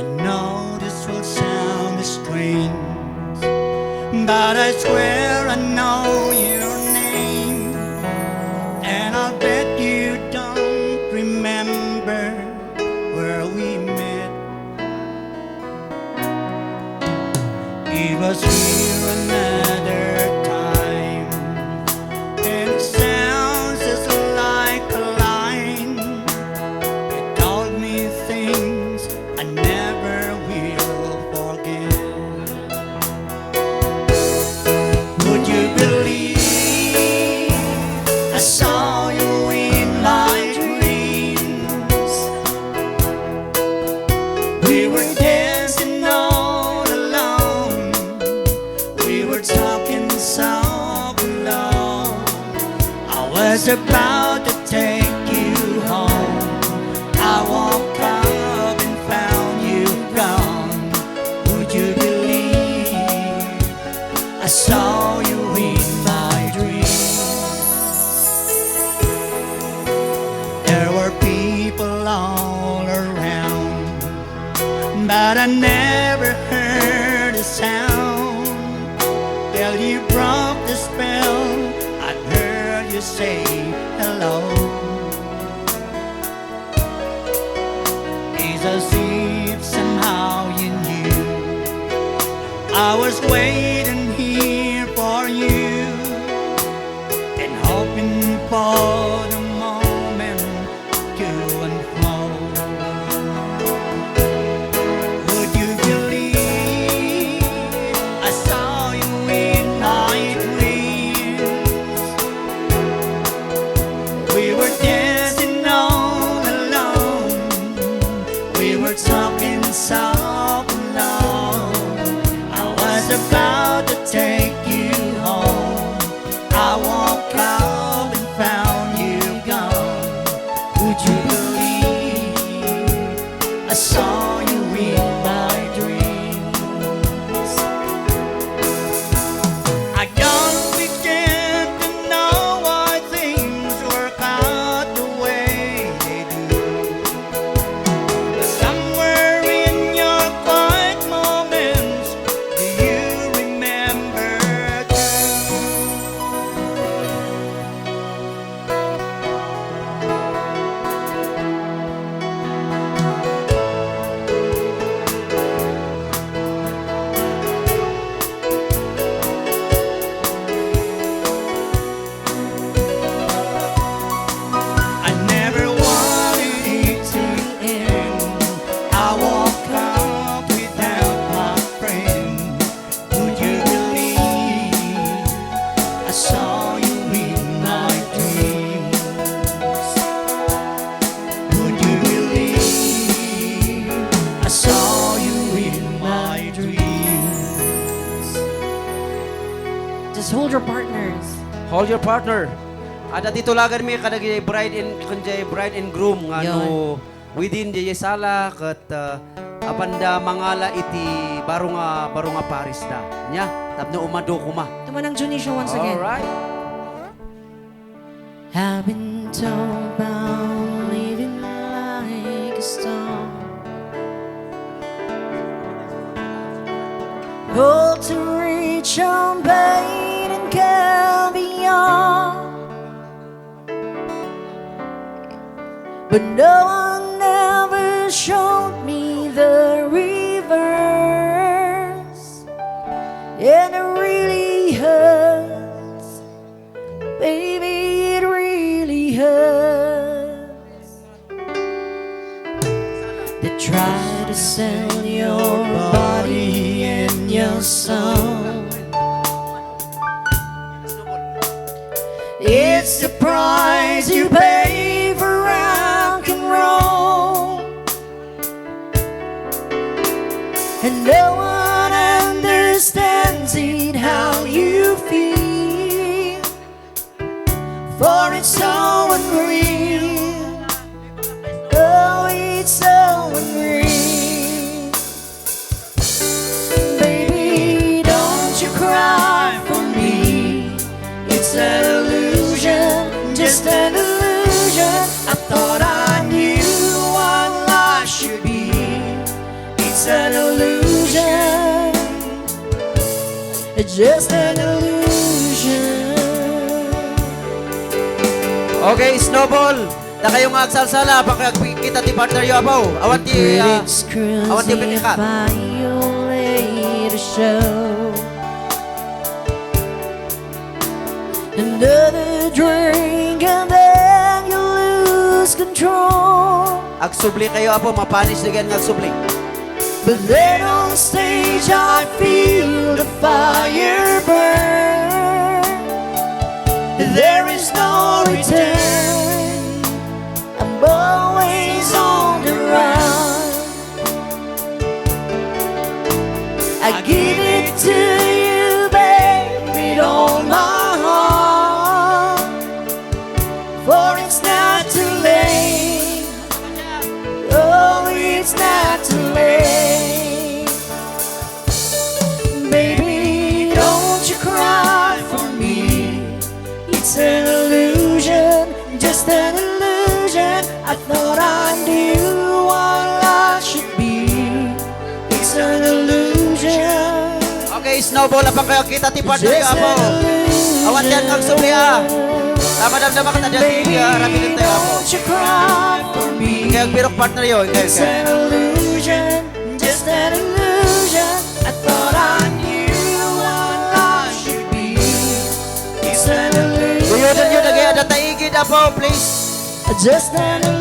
I know this will sound strange, but I swear I know your name, and I'll bet you don't remember where we met. It was here another time, and it sounds just like a line. You told me things I never will forget. Would you believe I saw you in my dreams? We were dancing all alone, we were talking so low. I was about to take you home. I woke up and found you gone. Would you believe I saw you in my dreams? There were people all around, but I never heard a sound. Till you broke the spell, I heard you say hello. It's as if somehow you knew I was waiting here for you, and hoping for the moment to unfold. Would you believe I saw you in my dreams? We were dancing all alone, we were talking so low. I was about to take you home. I woke up and found you gone. Would you believe I saw you in my dreams? I don't begin to know why things work out the way they do. Somewhere in your quiet moments, do you remember too? I never wanted it to end. I woke up without my friend. Would you believe I saw you in my dreams? Would you believe I saw you in my dreams? Just hold your partners. Hold your partner. Ada dito lagan mi kada bride and groom nga no within the sala ket apanda mangala iti baro nga Paris da. Nya tapno umado kuma. Tumanang Junisha once again. All right. I've been told about living like a star, goal to reach champagne and caviar, but no one ever showed me the reverse, and it really hurts, baby, it really hurts. They try to sell your body and your soul. It's the price you pay for rock and roll, and no one understands it how you feel, for it's so unreal. Oh, it's so unreal. Baby, don't you cry for me. It's an illusion, just an illusion. I thought I knew what life should be. It's an illusion. It's just an illusion. Okay, Snowball. Na kayong agsalsala, pag kita ti partner yo abaw. Awan ti, Critics awan ti pinikat. violate a show. Another drink and then you lose control. Agsubli kayo apo, mapanis na gan agsubli. But then on stage I feel the fire burn. There is no return. I'm always on the run. I give it to you, baby, with all my heart. For it's not too late. Oh, it's not too late. Baby, don't you cry for me. It's an illusion, just an illusion. I thought I knew what I should be. It's an illusion. Okay, Snowball, apang kayo kita ti partner yo apo. Awan yan agsubli Madam-dama ka na dyan, ramilin tayo apo. Don't you cry for me. Kaya birok partner yo, It's an illusion, just an illusion. I thought I knew what I should be. It's an illusion. Tuyudan nyo na kaya dataigid apo, please. Just an illusion.